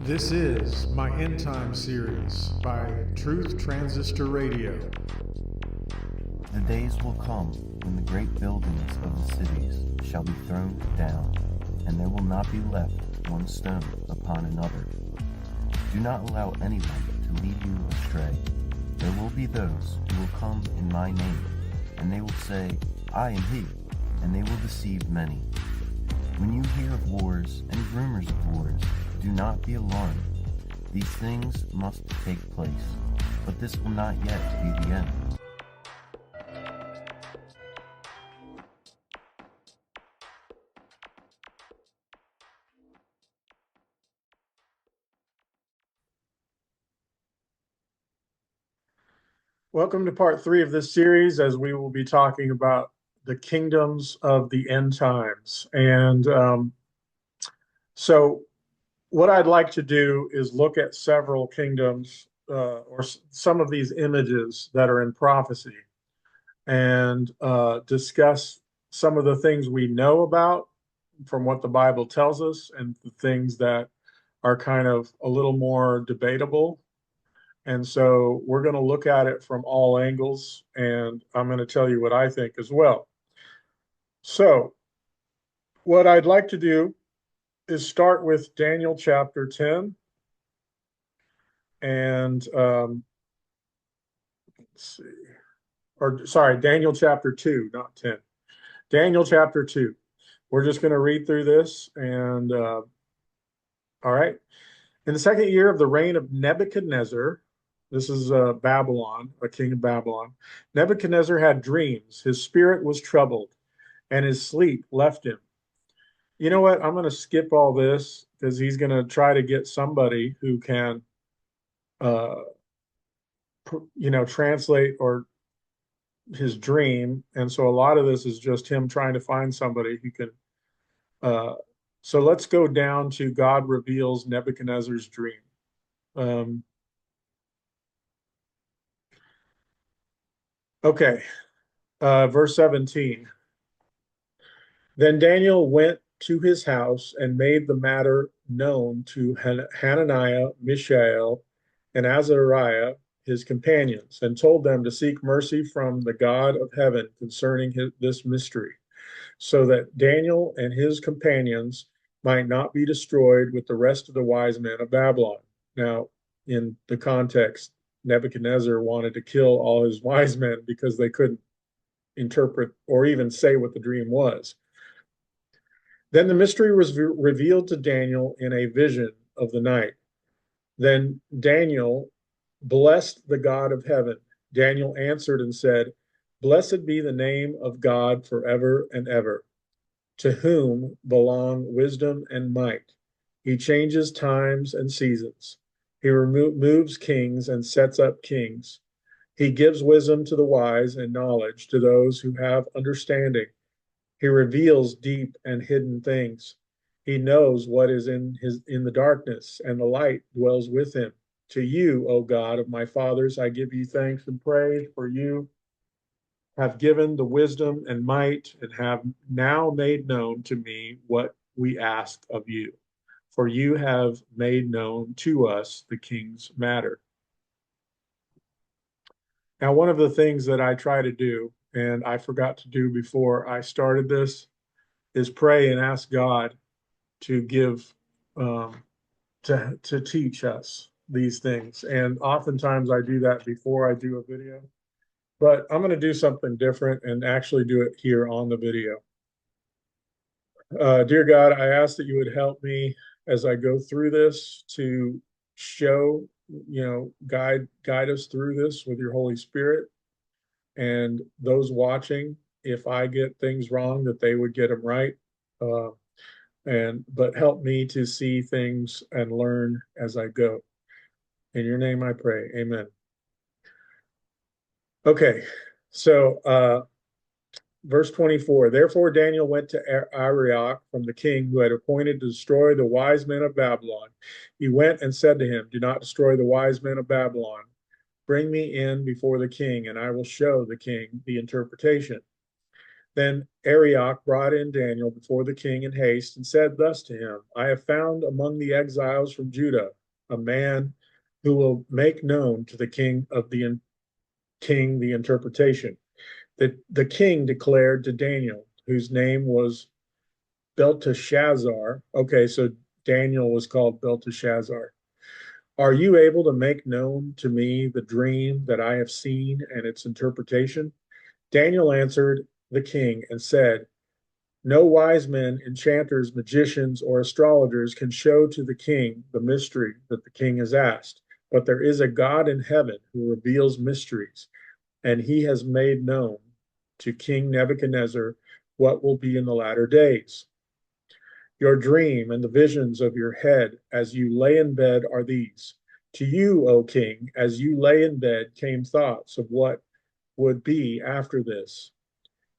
This is my End Time series by Truth Transistor Radio. The days will come when the great buildings of the cities shall be thrown down, and there will not be left one stone upon another. Do not allow anyone to lead you astray. There will be those who will come in my name, and they will say, I am he, and they will deceive many. When you hear of wars and rumors of wars, do not be alarmed. These things must take place, but this will not yet be the end. Welcome to part 3 of this series, as we will be talking about the kingdoms of the end times. And so what I'd like to do is look at several kingdoms or some of these images that are in prophecy and discuss some of the things we know about from what the Bible tells us and the things that are kind of a little more debatable. And so we're going to look at it from all angles, and I'm going to tell you what I think as well. So what I'd like to do is start with Daniel chapter 10. And let's see, or sorry, Daniel chapter 2, not 10. Daniel chapter 2. We're just going to read through this. And all right. In the second year of the reign of Nebuchadnezzar, this is Babylon, a king of Babylon, Nebuchadnezzar had dreams. His spirit was troubled, and his sleep left him. You know what? I'm going to skip all this because he's going to try to get somebody who can, translate or his dream. And so a lot of this is just him trying to find somebody who can. So let's go down to God reveals Nebuchadnezzar's dream. Okay, verse 17. Then Daniel went to his house and made the matter known to Hananiah, Mishael, and Azariah, his companions, and told them to seek mercy from the God of heaven concerning this mystery, so that Daniel and his companions might not be destroyed with the rest of the wise men of Babylon. Now, in the context, Nebuchadnezzar wanted to kill all his wise men because they couldn't interpret or even say what the dream was. Then the mystery was revealed to Daniel in a vision of the night. Then Daniel blessed the God of heaven. Daniel answered and said, Blessed be the name of God forever and ever, to whom belong wisdom and might. He changes times and seasons. He removes kings and sets up kings. He gives wisdom to the wise and knowledge to those who have understanding. He reveals deep and hidden things. He knows what is in the darkness, and the light dwells with him. To you, O God of my fathers, I give you thanks and praise, for you have given the wisdom and might, and have now made known to me what we ask of you. For you have made known to us the king's matter. Now, one of the things that I try to do, and I forgot to do before I started this, is pray and ask God to give, to teach us these things. And oftentimes I do that before I do a video, but I'm going to do something different and actually do it here on the video. Dear God, I ask that you would help me as I go through this to show, guide us through this with your Holy Spirit. And those watching, if I get things wrong, that they would get them right. But help me to see things and learn as I go. In your name I pray. Amen. Okay, so verse 24. Therefore Daniel went to Arioch from the king who had appointed to destroy the wise men of Babylon. He went and said to him, Do not destroy the wise men of Babylon. Bring me in before the king, and I will show the king the interpretation. Then Arioch brought in Daniel before the king in haste and said thus to him, I have found among the exiles from Judah a man who will make known to the king the interpretation. The king declared to Daniel, whose name was Belteshazzar. Okay, so Daniel was called Belteshazzar. Are you able to make known to me the dream that I have seen and its interpretation? Daniel answered the king and said, no wise men, enchanters, magicians, or astrologers can show to the king the mystery that the king has asked. But there is a God in heaven who reveals mysteries, and he has made known to King Nebuchadnezzar what will be in the latter days. Your dream and the visions of your head as you lay in bed are these. To you, O king, as you lay in bed came thoughts of what would be after this.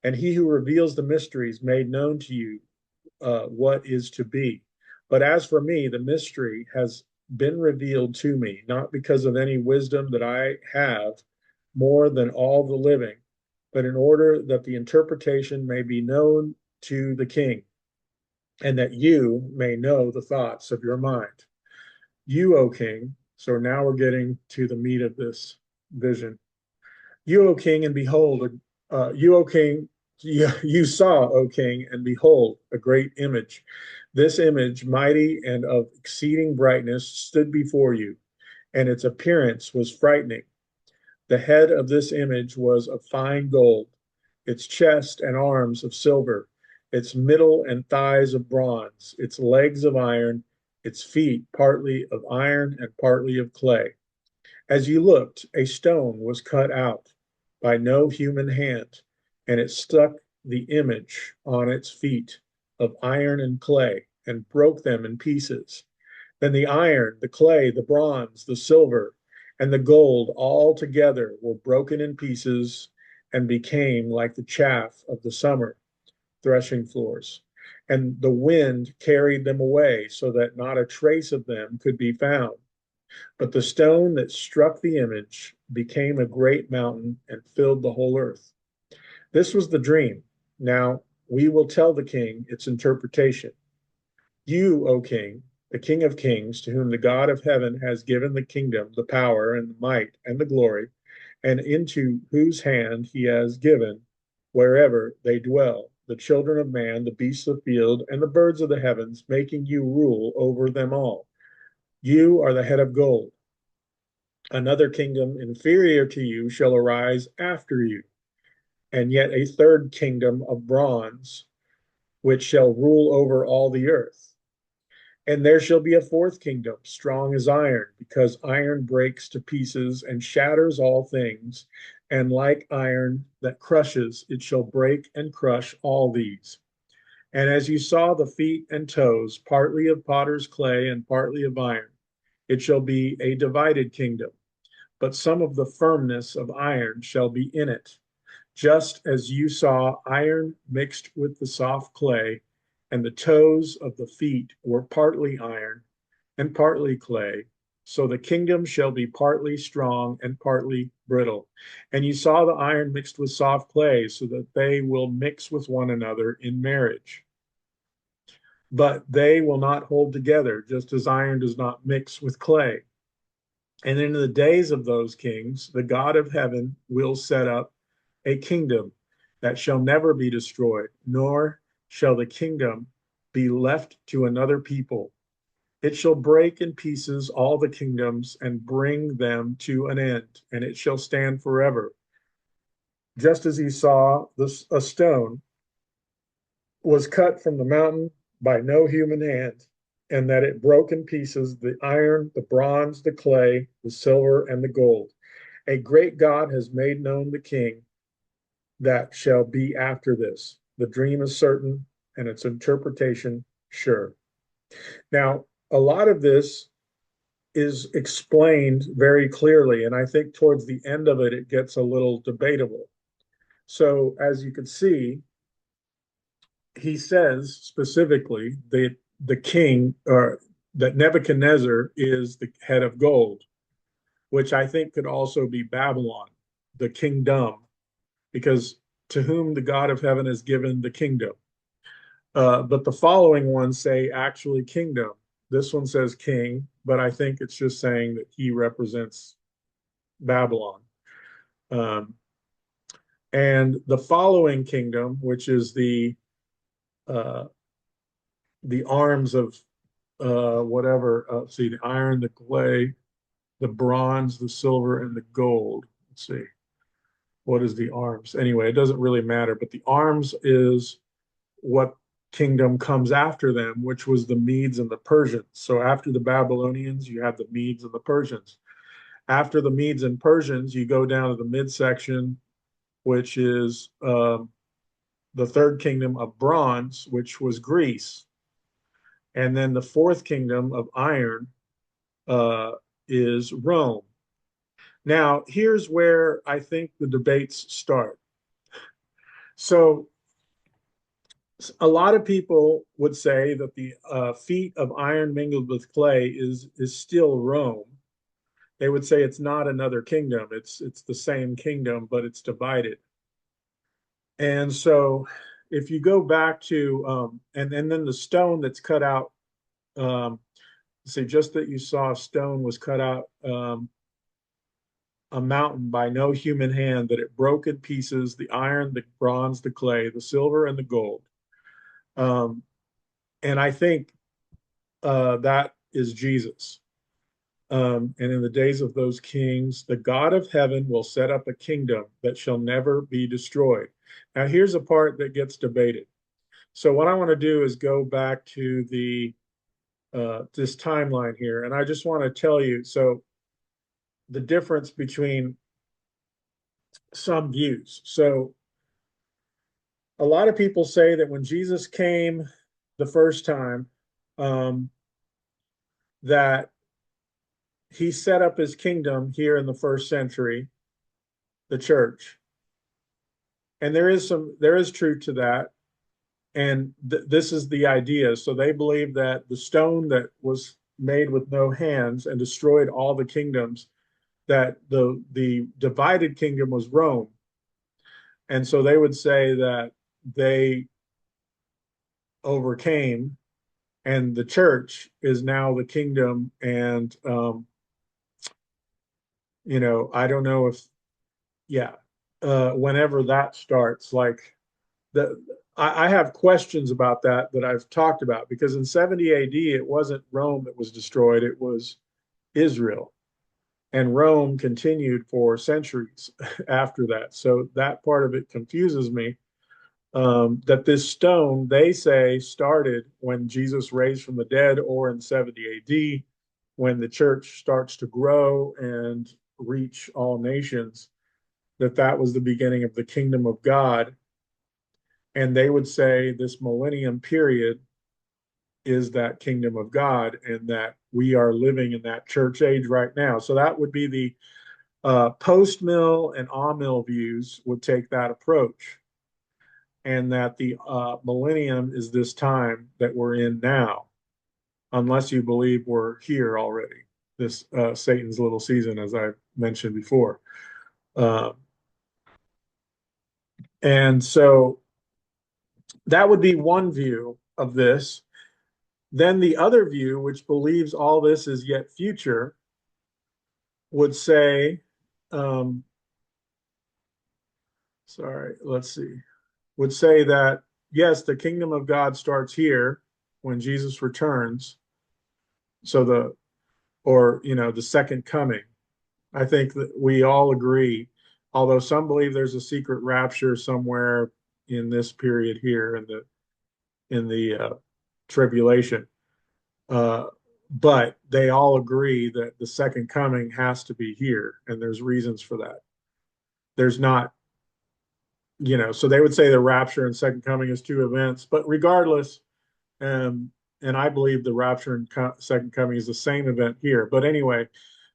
And he who reveals the mysteries made known to you what is to be. But as for me, the mystery has been revealed to me, not because of any wisdom that I have more than all the living, but in order that the interpretation may be known to the king, and that you may know the thoughts of your mind. You, O king, so now we're getting to the meat of this vision. You, O king, and behold, you, O king, you saw, O king, and behold, a great image. This image, mighty and of exceeding brightness, stood before you, and its appearance was frightening. The head of this image was of fine gold, its chest and arms of silver, its middle and thighs of bronze, its legs of iron, its feet partly of iron and partly of clay. As you looked, a stone was cut out by no human hand, and it stuck the image on its feet of iron and clay and broke them in pieces. Then the iron, the clay, the bronze, the silver, and the gold all together were broken in pieces and became like the chaff of the summer threshing floors. And the wind carried them away so that not a trace of them could be found. But the stone that struck the image became a great mountain and filled the whole earth. This was the dream. Now we will tell the king its interpretation. You, O king, the king of kings, to whom the God of heaven has given the kingdom, the power, and the might, and the glory, and into whose hand he has given, wherever they dwell, the children of man, the beasts of the field, and the birds of the heavens, making you rule over them all. You are the head of gold. Another kingdom inferior to you shall arise after you, and yet a third kingdom of bronze, which shall rule over all the earth. And there shall be a fourth kingdom, strong as iron, because iron breaks to pieces and shatters all things. And like iron that crushes, it shall break and crush all these. And as you saw the feet and toes, partly of potter's clay and partly of iron, it shall be a divided kingdom. But some of the firmness of iron shall be in it, just as you saw iron mixed with the soft clay, and the toes of the feet were partly iron and partly clay. So the kingdom shall be partly strong and partly brittle. And you saw the iron mixed with soft clay, so that they will mix with one another in marriage. But they will not hold together, just as iron does not mix with clay. And in the days of those kings, the God of heaven will set up a kingdom that shall never be destroyed, nor shall the kingdom be left to another people. It shall break in pieces all the kingdoms and bring them to an end, and it shall stand forever. Just as he saw a stone was cut from the mountain by no human hand, and that it broke in pieces the iron, the bronze, the clay, the silver, and the gold. A great God has made known the king that shall be after this. The dream is certain and its interpretation sure. Now, a lot of this is explained very clearly, and I think towards the end of it, it gets a little debatable. So, as you can see, he says specifically that the king, or that Nebuchadnezzar is the head of gold, which I think could also be Babylon, the kingdom, because to whom the God of heaven has given the kingdom. But the following ones say actually kingdom. This one says king, but I think it's just saying that he represents Babylon. Um, and the following kingdom, which is uh, the arms of whatever, see, the iron, the clay, the bronze, the silver, and the gold. Let's see. What is the arms? Anyway, it doesn't really matter, but the arms is what kingdom comes after them, which was the Medes and the Persians. So after the Babylonians, you have the Medes and the Persians. After the Medes and Persians, you go down to the midsection, which is the third kingdom of bronze, which was Greece. And then the fourth kingdom of iron uh, is Rome. Now, here's where I think the debates start. So, a lot of people would say that the feet of iron mingled with clay is still Rome. They would say it's not another kingdom. It's the same kingdom, but it's divided. And so, if you go back to and then the stone that's cut out, say just that you saw a stone was cut out a mountain by no human hand, that it broke in pieces the iron, the bronze, the clay, the silver, and the gold. Um, and I think that is Jesus. And in the days of those kings, the God of heaven will set up a kingdom that shall never be destroyed. Now, here's a part that gets debated. So, what I want to do is go back to the this timeline here, and I just want to tell you so the difference between some views. So, a lot of people say that when Jesus came the first time, um, that he set up his kingdom here in the first century, the church. And there is truth to that. And this is the idea. So they believe that the stone that was made with no hands and destroyed all the kingdoms, that the divided kingdom was Rome. And so they would say that they overcame, and the church is now the kingdom. And I don't know if, yeah, whenever that starts, like the I have questions about that I've talked about, because in 70 AD it wasn't Rome that was destroyed, it was Israel. And Rome continued for centuries after that. So that part of it confuses me. That this stone, they say, started when Jesus raised from the dead, or in 70 AD, when the church starts to grow and reach all nations, that was the beginning of the kingdom of God. And they would say this millennium period is that kingdom of God, and that we are living in that church age right now. So that would be the post mill and amill views would take that approach, and that the millennium is this time that we're in now, unless you believe we're here already, this Satan's little season, as I mentioned before. Uh, and so that would be one view of this. Then the other view, which believes all this is yet future, would say, um, let's see, would say that, yes, the kingdom of God starts here when Jesus returns. So the second coming. I think that we all agree, although some believe there's a secret rapture somewhere in this period here in the tribulation. But they all agree that the second coming has to be here, and there's reasons for that. There's not, so they would say the rapture and second coming is two events, but regardless, and I believe the rapture and second coming is the same event here. But anyway,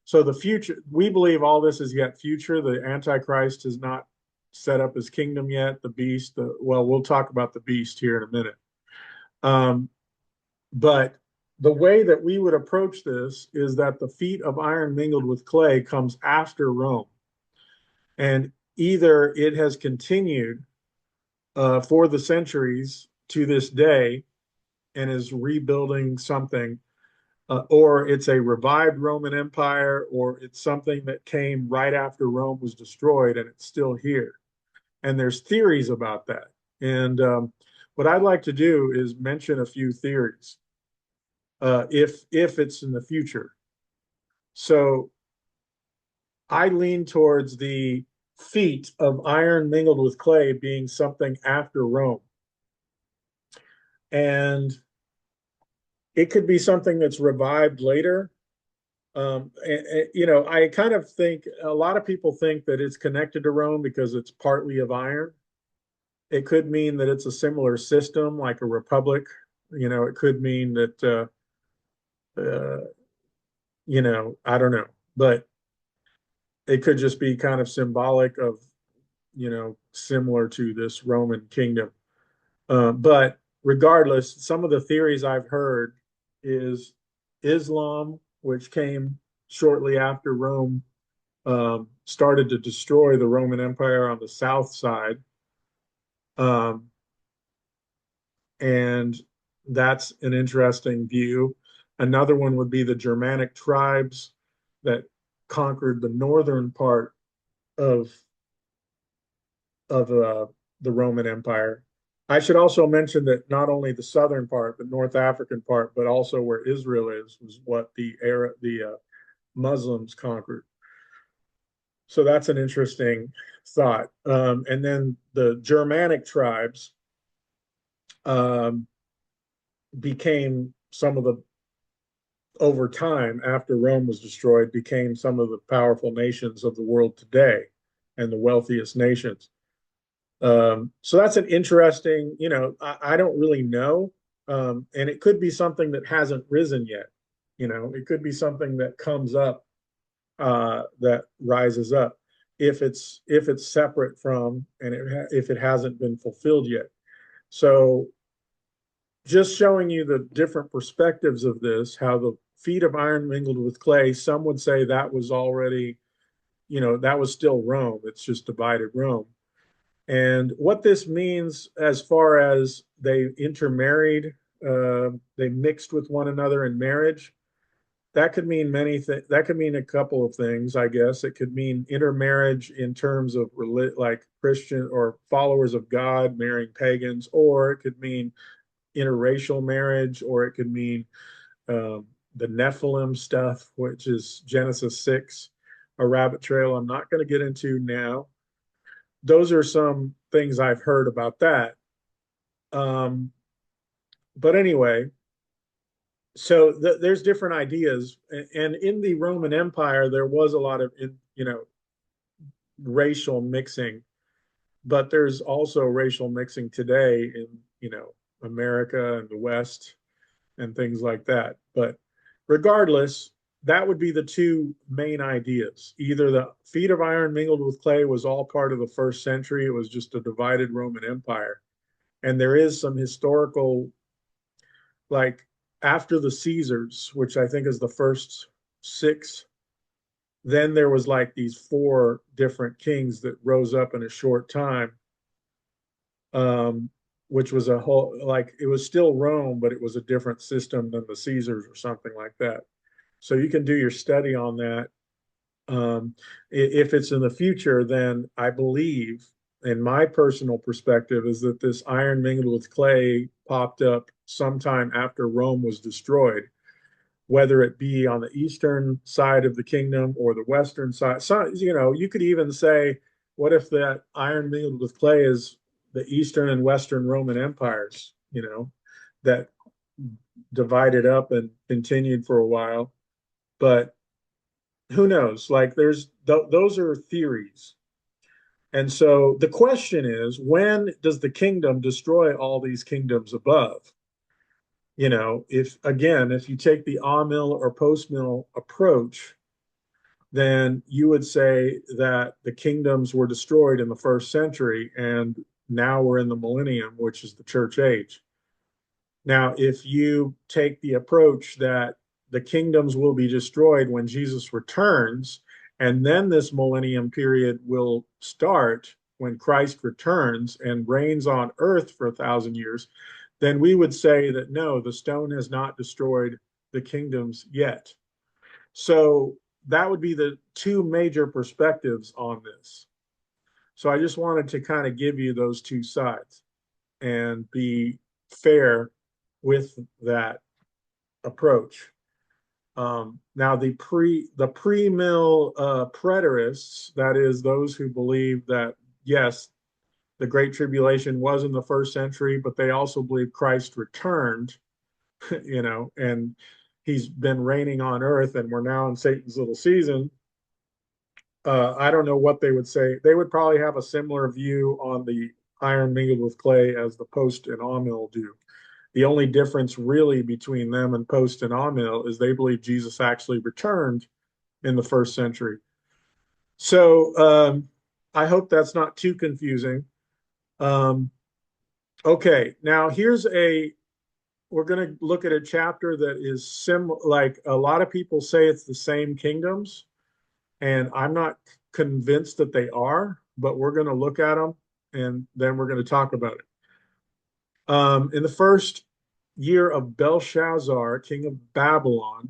so the future, we believe all this is yet future. The Antichrist has not set up his kingdom yet. The beast, well, we'll talk about the beast here in a minute. But the way that we would approach this is that the feet of iron mingled with clay comes after Rome. And either it has continued for the centuries to this day and is rebuilding something, or it's a revived Roman Empire, or it's something that came right after Rome was destroyed and it's still here. And there's theories about that. And what I'd like to do is mention a few theories, if it's in the future. So I lean towards the feat of iron mingled with clay being something after Rome. And it could be something that's revived later. I kind of think a lot of people think that it's connected to Rome because it's partly of iron. It could mean that it's a similar system, like a republic. It could mean that, I don't know, but it could just be kind of symbolic of, similar to this Roman kingdom. But regardless, some of the theories I've heard is Islam, which came shortly after Rome started to destroy the Roman Empire on the south side. Um, and that's an interesting view. Another one would be the Germanic tribes that conquered the northern part of of the Roman Empire. I should also mention that not only the southern part, the North African part, but also where Israel is, was what the Muslims conquered. So that's an interesting thought. And then the Germanic tribes um, became some of the, over time after Rome was destroyed, became some of the powerful nations of the world today and the wealthiest nations. So that's an interesting, I don't really know. And it could be something that hasn't risen yet. It could be something that comes up, that rises up if it's separate from, and if it hasn't been fulfilled yet. So just showing you the different perspectives of this, how the feet of iron mingled with clay, some would say that was already, that was still Rome. It's just divided Rome. And what this means as far as they intermarried, they mixed with one another in marriage, that could mean many things. That could mean a couple of things, I guess. It could mean intermarriage in terms of like Christian or followers of God marrying pagans, or it could mean interracial marriage, or it could mean the Nephilim stuff, which is Genesis 6, a rabbit trail I'm not going to get into now. Those are some things I've heard about that. Um, but anyway, so there's different ideas, and in the Roman Empire, there was a lot of, racial mixing, but there's also racial mixing today in, America and the West and things like that. But regardless, that would be the two main ideas. Either the feet of iron mingled with clay was all part of the first century, it was just a divided Roman Empire. And there is some historical, like after the Caesars, which I think is the first six, then there was like these four different kings that rose up in a short time, um, which was a whole, like it was still Rome, but it was a different system than the Caesars or something like that. So you can do your study on that. If it's in the future, then I believe, in my personal perspective, is that this iron mingled with clay popped up sometime after Rome was destroyed, whether it be on the eastern side of the kingdom or the western side. So, you could even say, what if that iron mingled with clay is the eastern and western Roman empires, that divided up and continued for a while. But who knows? Like those are theories. And so the question is, when does the kingdom destroy all these kingdoms above? If you take the a-mill or post-mill approach, then you would say that the kingdoms were destroyed in the first century, and now we're in the millennium, which is the church age. Now, if you take the approach that the kingdoms will be destroyed when Jesus returns, and then this millennium period will start when Christ returns and reigns on earth for 1,000 years, then we would say that no, the stone has not destroyed the kingdoms yet. So that would be the two major perspectives on this. So I just wanted to kind of give you those two sides and be fair with that approach. Now the pre-mill preterists, that is those who believe that yes, the Great Tribulation was in the first century, but they also believe Christ returned, and he's been reigning on earth, and we're now in Satan's little season. I don't know what they would say. They would probably have a similar view on the iron mingled with clay as the Post and Amill do. The only difference really between them and Post and Amill is they believe Jesus actually returned in the first century. So I hope that's not too confusing. Okay, now we're going to look at a chapter that is like a lot of people say it's the same kingdoms, and I'm not convinced that they are, but we're going to look at them and then we're going to talk about it. In the first year of Belshazzar, king of Babylon,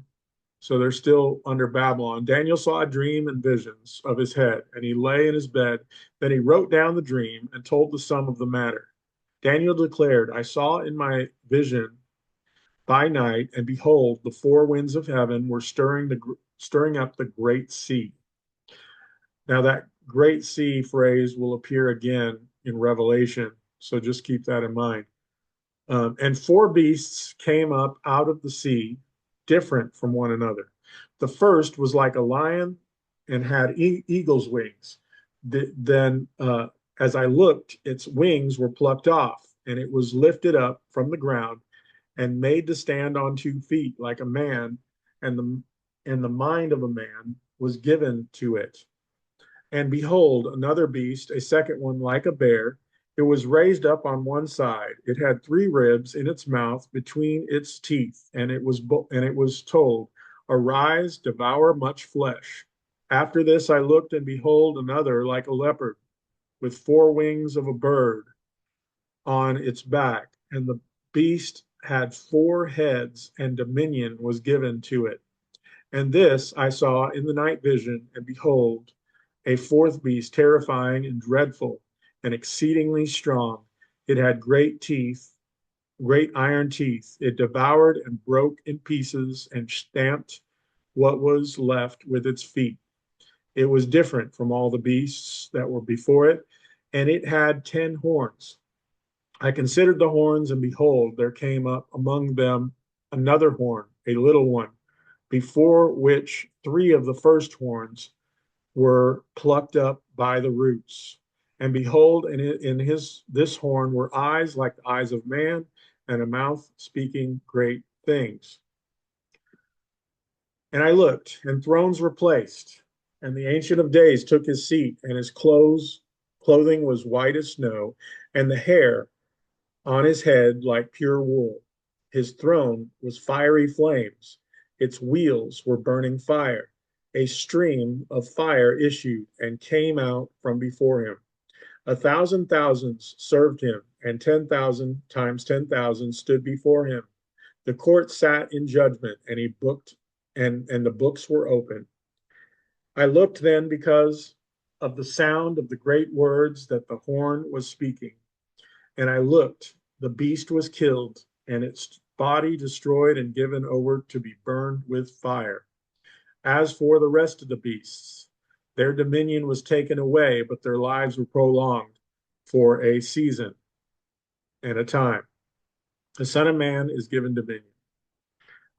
so they're still under Babylon, Daniel saw a dream and visions of his head, and he lay in his bed. Then he wrote down the dream and told the sum of the matter. Daniel declared, I saw in my vision by night, and behold, the four winds of heaven were stirring up the great sea. Now that great sea phrase will appear again in Revelation, so just keep that in mind. And four beasts came up out of the sea, different from one another. The first was like a lion and had eagle's wings. Then, as I looked, its wings were plucked off, and it was lifted up from the ground and made to stand on 2 feet like a man, and the mind of a man was given to it. And behold, another beast, a second one like a bear. It was raised up on one side. It had 3 ribs in its mouth between its teeth, and it was told, Arise, devour much flesh. After this I looked, and behold, another like a leopard, with 4 wings of a bird on its back. And the beast had 4 heads, and dominion was given to it. And this I saw in the night vision, and behold, a fourth beast, terrifying and dreadful, and exceedingly strong. It had great teeth, great iron teeth. It devoured and broke in pieces and stamped what was left with its feet. It was different from all the beasts that were before it, and it had 10 horns. I considered the horns, and behold, there came up among them another horn, a little one, before which 3 of the first horns were plucked up by the roots. And behold, in this horn were eyes like the eyes of man, and a mouth speaking great things. And I looked, and thrones were placed, and the Ancient of Days took his seat, and his clothing was white as snow, and the hair on his head like pure wool. His throne was fiery flames. Its wheels were burning fire. A stream of fire issued and came out from before him. 1,000 thousands served him, and 10,000 times 10,000 stood before him. The court sat in judgment, and he booked, and the books were open. I looked then because of the sound of the great words that the horn was speaking. And I looked, the beast was killed, and its body destroyed and given over to be burned with fire. As for the rest of the beasts, their dominion was taken away, but their lives were prolonged for a season and a time. The Son of Man is given dominion.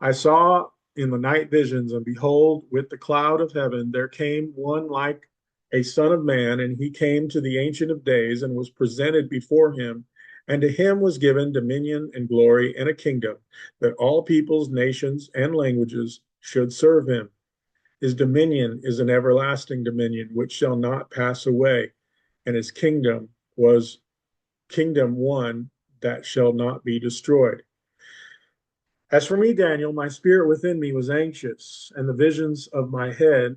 I saw in the night visions, and behold, with the cloud of heaven, there came one like a son of man, and he came to the Ancient of Days and was presented before him. And to him was given dominion and glory and a kingdom, that all peoples, nations, and languages should serve him. His dominion is an everlasting dominion which shall not pass away, and his kingdom was kingdom one that shall not be destroyed. As for me, Daniel, my spirit within me was anxious, and the visions of my head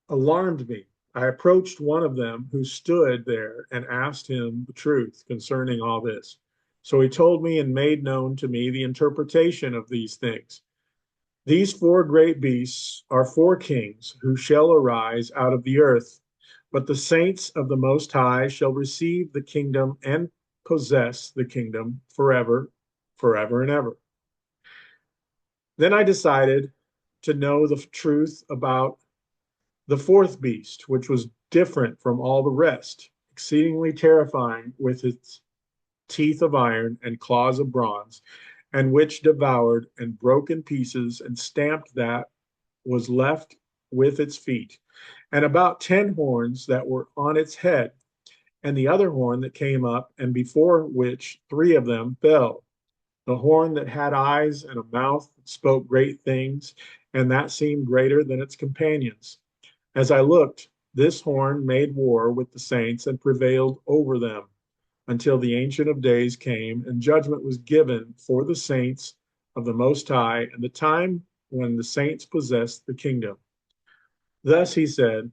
alarmed me. I approached one of them who stood there and asked him the truth concerning all this. So he told me and made known to me the interpretation of these things. These four great beasts are four kings who shall arise out of the earth, but the saints of the Most High shall receive the kingdom and possess the kingdom forever, forever and ever. Then I decided to know the truth about the fourth beast, which was different from all the rest, exceedingly terrifying with its teeth of iron and claws of bronze, and which devoured and broke in pieces and stamped that was left with its feet, and about 10 horns that were on its head, and the other horn that came up, and before which three of them fell. The horn that had eyes and a mouth spoke great things, and that seemed greater than its companions. As I looked, this horn made war with the saints and prevailed over them until the Ancient of Days came, and judgment was given for the saints of the Most High, and the time when the saints possessed the kingdom. Thus he said,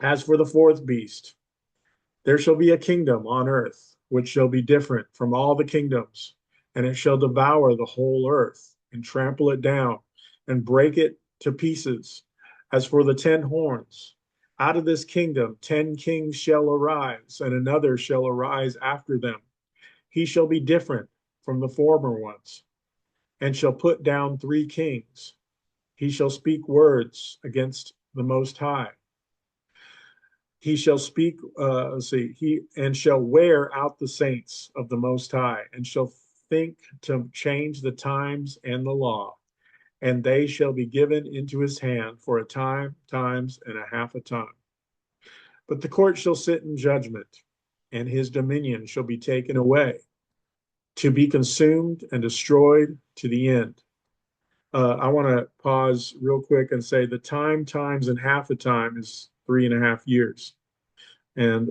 as for the fourth beast, there shall be a kingdom on earth which shall be different from all the kingdoms, and it shall devour the whole earth and trample it down and break it to pieces. As for the 10 horns, out of this kingdom 10 kings shall arise, and another shall arise after them. He shall be different from the former ones, and shall put down 3 kings. He shall speak words against the Most High. He shall speak, he and shall wear out the saints of the Most High, and shall think to change the times and the law, and they shall be given into his hand for a time, times, and a half a time. But the court shall sit in judgment, and his dominion shall be taken away, to be consumed and destroyed to the end. I want to pause real quick and say the time, times, and half a time is 3.5 years. And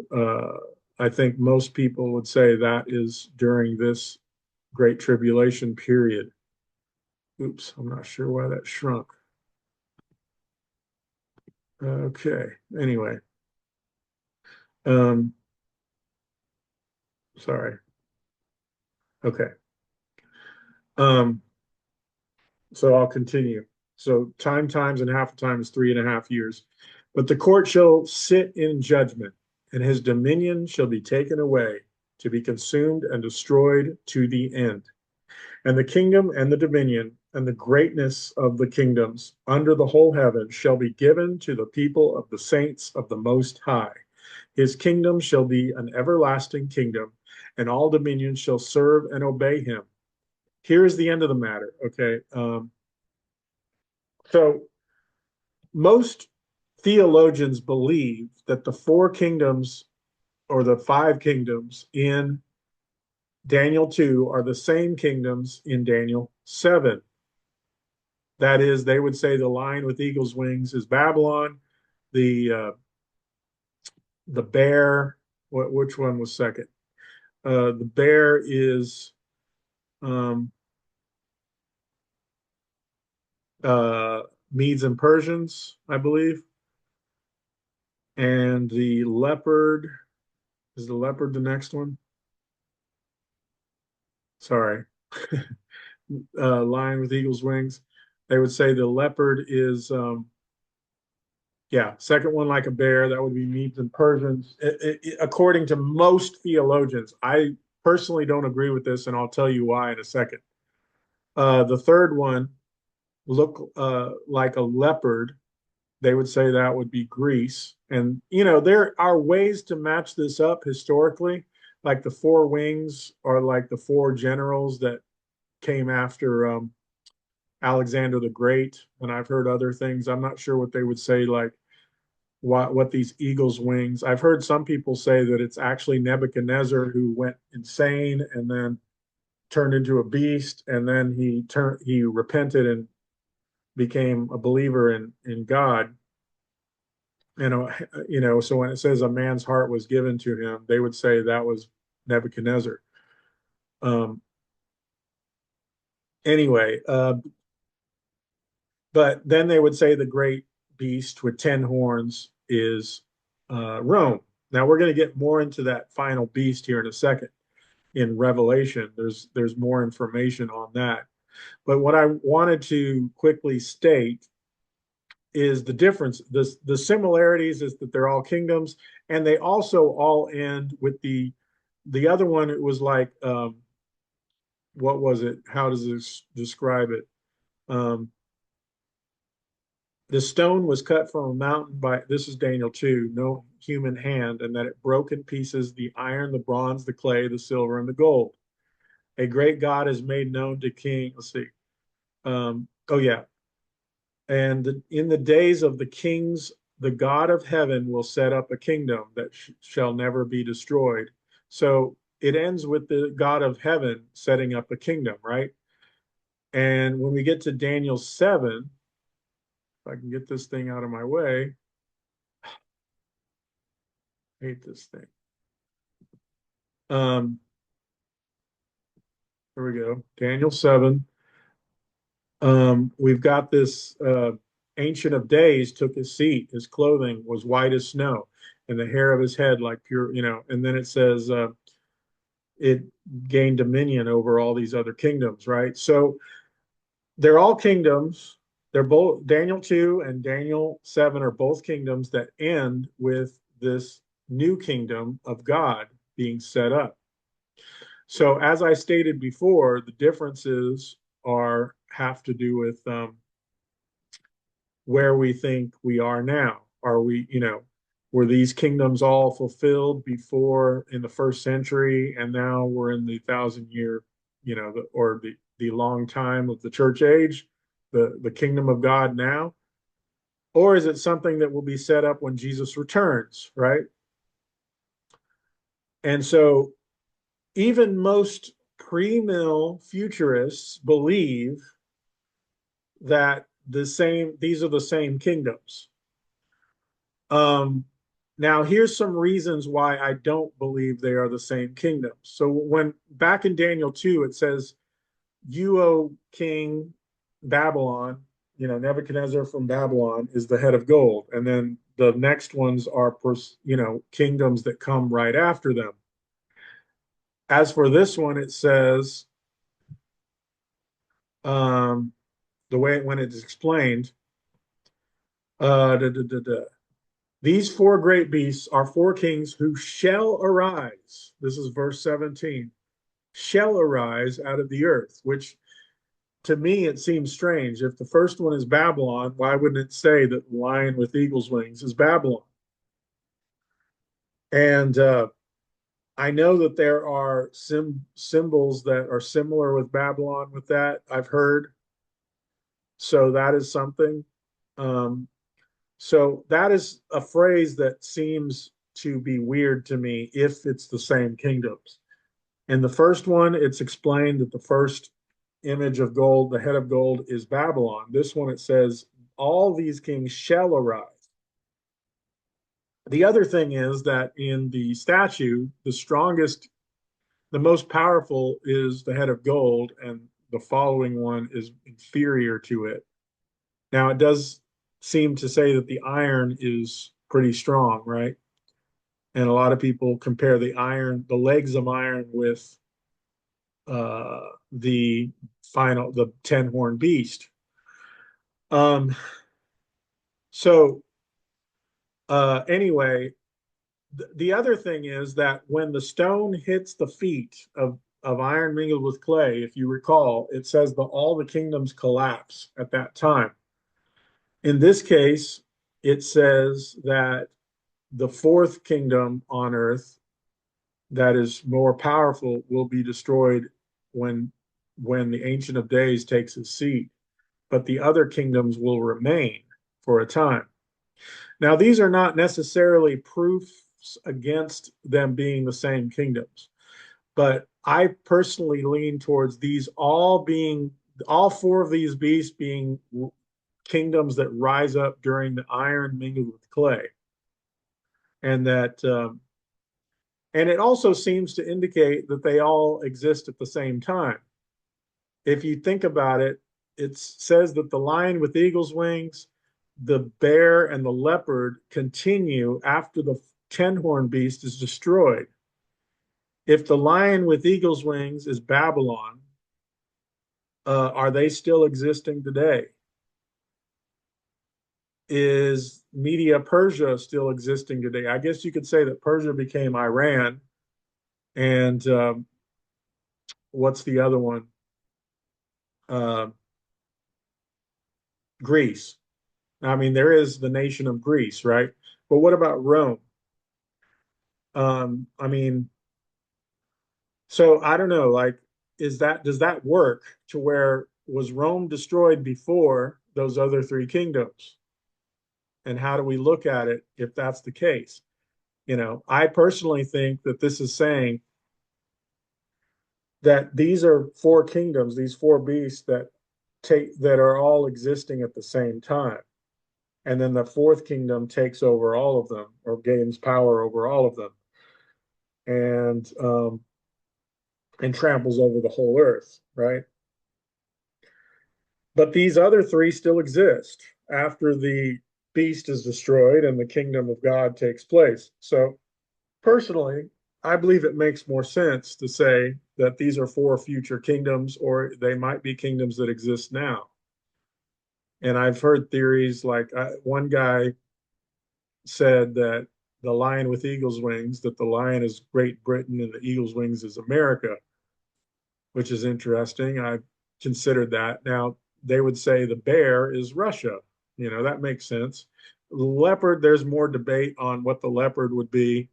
I think most people would say that is during this Great Tribulation period. Oops, I'm not sure why that shrunk. Okay, anyway. Um, sorry. Okay. Um, so I'll continue. So time, times, and half a time is 3.5 years. But the court shall sit in judgment, and his dominion shall be taken away, to be consumed and destroyed to the end. And the kingdom and the dominion and the greatness of the kingdoms under the whole heaven shall be given to the people of the saints of the Most High. His kingdom shall be an everlasting kingdom, and all dominions shall serve and obey him. Here is the end of the matter. Okay. So most theologians believe that the 4 kingdoms or the 5 kingdoms in Daniel 2 are the same kingdoms in Daniel 7. That is, they would say the lion with eagle's wings is Babylon. The bear, which one was second? The bear is um, Medes and Persians, I believe. And the leopard, is the leopard the next one? Sorry. Lion with eagle's wings. They would say the leopard is, yeah, second one like a bear. That would be Medes and Persians. According to most theologians, I personally don't agree with this, and I'll tell you why in a second. The third one look like a leopard. They would say that would be Greece. And, there are ways to match this up historically, like the 4 wings are like the 4 generals that came after Alexander the Great. And I've heard other things. I'm not sure what they would say, like what these eagles' wings. I've heard some people say that it's actually Nebuchadnezzar who went insane and then turned into a beast, and then he repented and became a believer in God. So when it says a man's heart was given to him, they would say that was Nebuchadnezzar. Um, anyway, but then they would say the great beast with 10 horns is Rome. Now we're going to get more into that final beast here in a second in Revelation. There's more information on that. But what I wanted to quickly state is the difference. The similarities is that they're all kingdoms, and they also all end with the other one. It was like what was it? How does this describe it? Um, the stone was cut from a mountain by, this is Daniel 2, no human hand, and that it broke in pieces the iron, the bronze, the clay, the silver, and the gold. A great God is made known to King. Let's see. Oh yeah. And in the days of the kings, the God of heaven will set up a kingdom that shall never be destroyed. So it ends with the God of heaven setting up a kingdom, right? And when we get to Daniel 7, if I can get this thing out of my way, I hate this thing. Um, here we go. Daniel 7. We've got this Ancient of Days took his seat. His clothing was white as snow, and the hair of his head like pure, and then it says it gained dominion over all these other kingdoms, right? So they're all kingdoms. They're both Daniel 2 and Daniel 7 are both kingdoms that end with this new kingdom of God being set up. So as I stated before, the differences are have to do with where we think we are now. Are we, were these kingdoms all fulfilled before in the first century, and now we're in the 1,000 year, or the long time of the church age, the kingdom of God now? Or is it something that will be set up when Jesus returns, right? And so even most pre-mill futurists believe that these are the same kingdoms. Now here's some reasons why I don't believe they are the same kingdoms. So when back in Daniel 2, it says, "You, O King Babylon," Nebuchadnezzar from Babylon is the head of gold, and then the next ones are kingdoms that come right after them. As for this one, it says, the way when it's explained, these four great beasts are four kings who shall arise. This is verse 17. Shall arise out of the earth, which to me it seems strange. If the first one is Babylon, why wouldn't it say that the lion with eagle's wings is Babylon? And I know that there are symbols that are similar with Babylon with that, I've heard. So that is something. So that is a phrase that seems to be weird to me if it's the same kingdoms. In the first one, it's explained that the first image of gold, the head of gold, is Babylon. This one, it says, all these kings shall arise. The other thing is that in the statue, the strongest, the most powerful is the head of gold, and the following one is inferior to it. Now, it does seem to say that the iron is pretty strong, right? And a lot of people compare the legs of iron with the 10-horn beast. So anyway, the other thing is that when the stone hits the feet of iron mingled with clay, if you recall, it says that all the kingdoms collapse at that time. In this case, it says that the fourth kingdom on earth that is more powerful will be destroyed when the Ancient of Days takes his seat, but the other kingdoms will remain for a time. Now, these are not necessarily proofs against them being the same kingdoms, but I personally lean towards these all four of these beasts being kingdoms that rise up during the iron mingled with clay. And and it also seems to indicate that they all exist at the same time. If you think about it, it says that the lion with eagle's wings, the bear and the leopard continue after the 10 horn beast is destroyed. If the lion with eagle's wings is Babylon, are they still existing today? Is Media Persia still existing today? I guess you could say that Persia became Iran, and what's the other one? Uh, Greece. I mean, there is the nation of Greece, right? But what about Rome? I mean, so I don't know, like, does that work to where was Rome destroyed before those other three kingdoms? And how do we look at it if that's the case? I personally think that this is saying that these are four kingdoms, these four beasts that are all existing at the same time. And then the fourth kingdom takes over all of them or gains power over all of them and tramples over the whole earth, right? But these other three still exist after the beast is destroyed and the kingdom of God takes place. So personally, I believe it makes more sense to say that these are four future kingdoms, or they might be kingdoms that exist now. And I've heard theories like one guy said that the lion with eagle's wings, that the lion is Great Britain and the eagle's wings is America, which is interesting. I've considered that. Now, they would say the bear is Russia. That makes sense. Leopard, there's more debate on what the leopard would be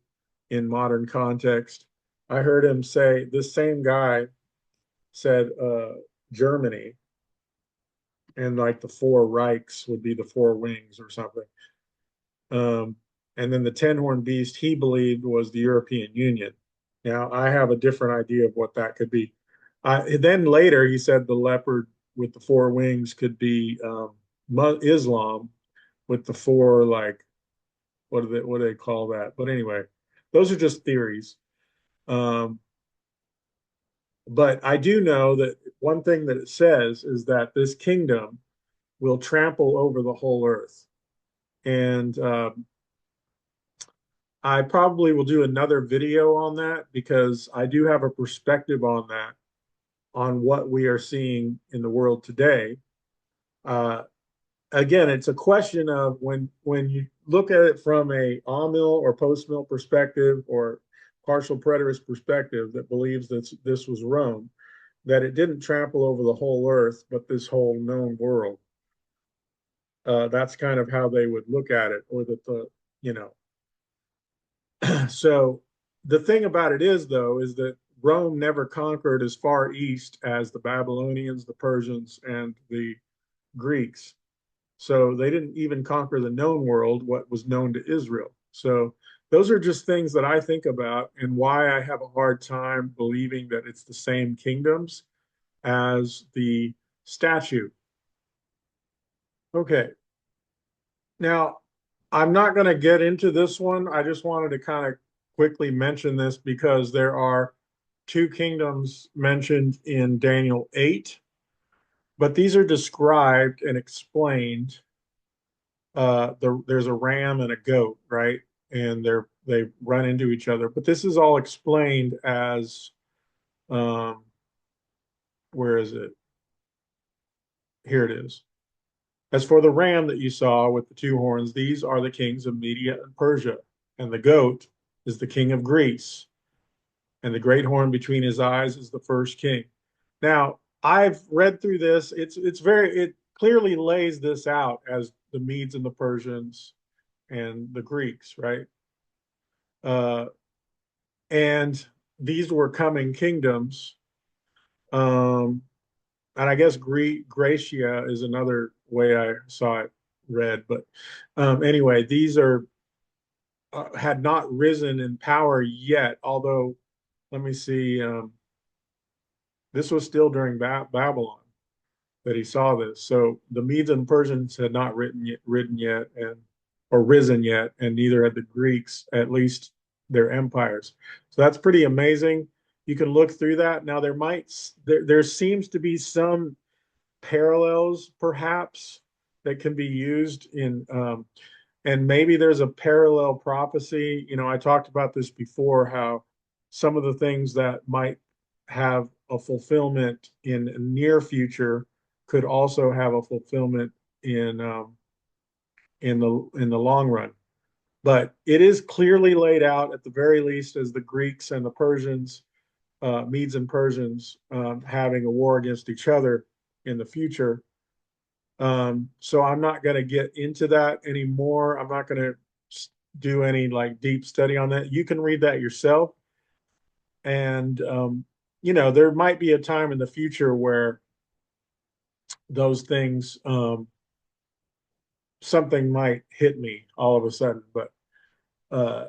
in modern context. I heard him say, this same guy said Germany, and like the four Reichs would be the four wings or something. Um, and then the 10 horn beast he believed was the European Union. Now, I have a different idea of what that could be. Then later, he said the leopard with the four wings could be Islam with the four, like, what do they call that? But anyway, those are just theories. Um, but I do know that one thing that it says is that this kingdom will trample over the whole earth. And I probably will do another video on that because I do have a perspective on that, on what we are seeing in the world today. Uh, Again, it's a question of when you look at it from a amill or post-mill perspective or partial preterist perspective that believes that this was Rome, that it didn't trample over the whole earth, but this whole known world. That's kind of how they would look at it, or that you know. So the thing about it is, though, is that Rome never conquered as far east as the Babylonians, the Persians, and the Greeks. So they didn't even conquer the known world, what was known to Israel. So those are just things that I think about and why I have a hard time believing that it's the same kingdoms as the statue. Okay. Now, I'm not going to get into this one. I just wanted to kind of quickly mention this because there are two kingdoms mentioned in Daniel 8, but these are described and explained. There's a ram and a goat, right? And they run into each other. But this is all explained as um, where is it? Here it is. As for the ram that you saw with the two horns, these are the kings of Media and Persia, and the goat is the king of Greece, and the great horn between his eyes is the first king. Now, I've read through this. It clearly lays this out as the Medes and the Persians and the Greeks, right? Uh, and these were coming kingdoms. Um, and I guess Gracia is another way I saw it read. But anyway, these are had not risen in power yet. Although, let me see, this was still during Babylon that he saw this. So the Medes and Persians had not ridden yet, and or risen yet, and neither had the Greeks, at least their empires. So that's pretty amazing. You can look through that. Now there seems to be some parallels, perhaps, that can be used in, and maybe there's a parallel prophecy. You know, I talked about this before, how some of the things that might have a fulfillment in a near future could also have a fulfillment in in the long run. But it is clearly laid out at the very least as the Greeks and the Persians, Medes and Persians, having a war against each other in the future. So I'm not going to get into that anymore. I'm not going to do any like deep study on that. You can read that yourself. And, you know, there might be a time in the future where those things, something might hit me all of a sudden. But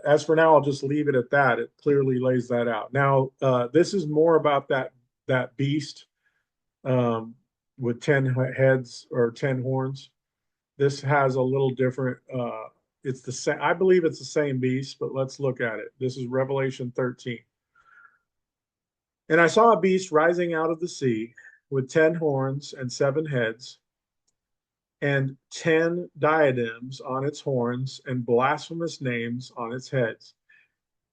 as for now, I'll just leave it at that. It clearly lays that out. Now, this is more about that beast, um, with 10 heads or 10 horns. This has a little different. It's the same. I believe it's the same beast, but let's look at it. This is Revelation 13. And I saw a beast rising out of the sea with 10 horns and 7 heads and 10 diadems on its horns and blasphemous names on its heads.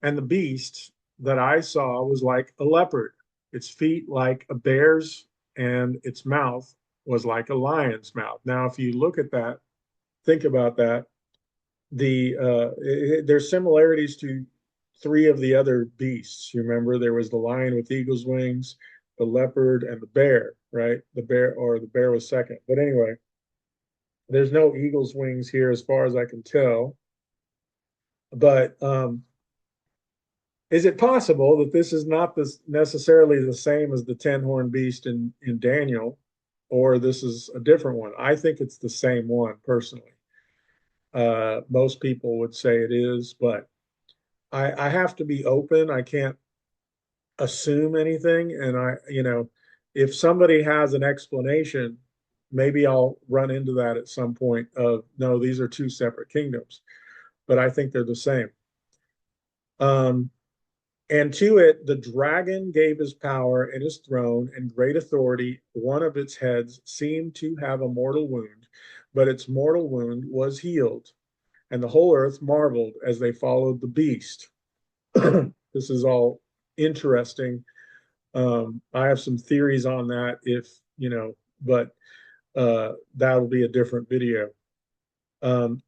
And the beast that I saw was like a leopard, its feet like a bear's, and its mouth was like a lion's mouth. Now, if you look at that, think about that. There's similarities to 3 of the other beasts. You remember there was the lion with eagle's wings, the leopard, and the bear, right? The bear was second. But anyway, there's no eagle's wings here as far as I can tell. But is it possible that this is not necessarily the same as the 10 horn beast in Daniel, or this is a different one? I think it's the same one personally. Most people would say it is, but I have to be open. I can't assume anything. And if somebody has an explanation, maybe I'll run into that at some point of, no, these are 2 separate kingdoms, but I think they're the same. Um, And to it, the dragon gave his power and his throne and great authority. One of its heads seemed to have a mortal wound, but its mortal wound was healed. And the whole earth marveled as they followed the beast. This is all interesting. I have some theories on that, if you know, but that'll be a different video. Um,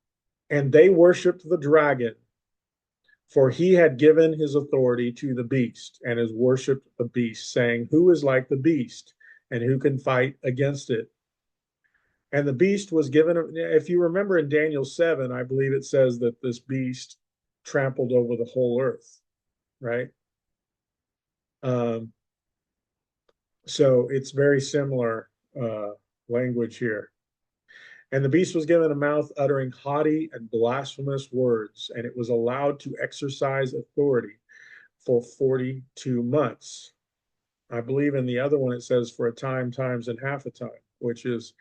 and they worshiped the dragon, for he had given his authority to the beast and has worshipped the beast, saying, who is like the beast and who can fight against it? And the beast was given, if you remember in Daniel 7, I believe it says that this beast trampled over the whole earth, right? Um, so it's very similar language here. And the beast was given a mouth uttering haughty and blasphemous words, and it was allowed to exercise authority for 42 months. I believe in the other one it says for a time, times, and half a time, which is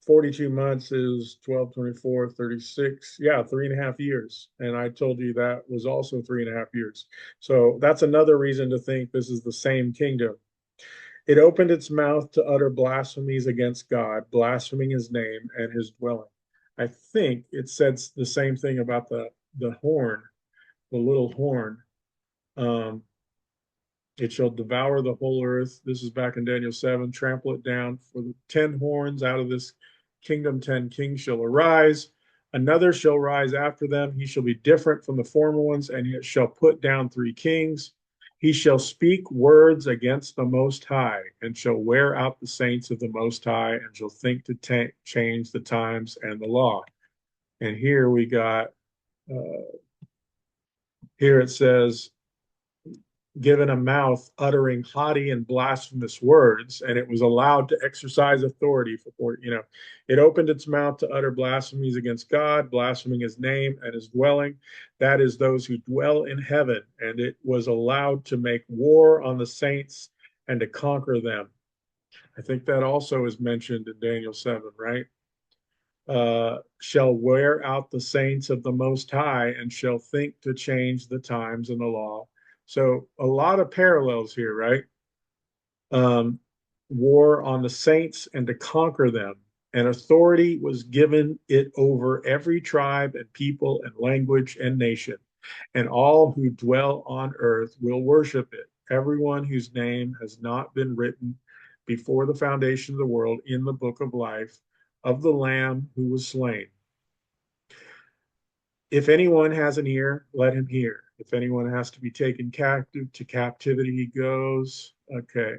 42 months is 12, 24, 36. Yeah, 3.5 years. And I told you that was also 3.5 years. So that's another reason to think this is the same kingdom. It opened its mouth to utter blasphemies against God, blaspheming his name and his dwelling. I think it says the same thing about the horn, the little horn. Um, it shall devour the whole earth. This is back in Daniel 7. Trample it down. For the 10 horns out of this kingdom, 10 kings shall arise. Another shall rise after them. He shall be different from the former ones, and he shall put down 3 kings. He shall speak words against the Most High, and shall wear out the saints of the Most High, and shall think to change the times and the law. And here we got, here it says, given a mouth uttering haughty and blasphemous words, and it was allowed to exercise authority for, it opened its mouth to utter blasphemies against God, blaspheming his name and his dwelling, that is those who dwell in heaven, and it was allowed to make war on the saints and to conquer them. I think that also is mentioned in Daniel 7, right? Shall wear out the saints of the Most High and shall think to change the times and the law. So a lot of parallels here, right? War on the saints and to conquer them. and authority was given it over every tribe and people and language and nation. And all who dwell on earth will worship it, everyone whose name has not been written before the foundation of the world in the book of life of the Lamb who was slain. If anyone has an ear, let him hear. If anyone has to be taken captive, to captivity he goes. Okay.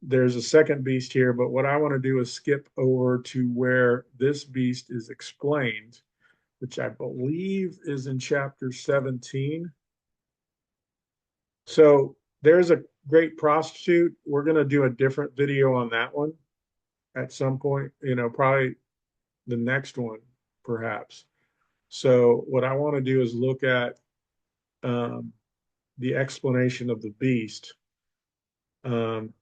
There's a second beast here, but what I want to do is skip over to where this beast is explained, which I believe is in chapter 17. So there's a great prostitute. We're going to do a different video on that one at some point, probably the next one, perhaps. So what I want to do is look at um, the explanation of the beast. Um,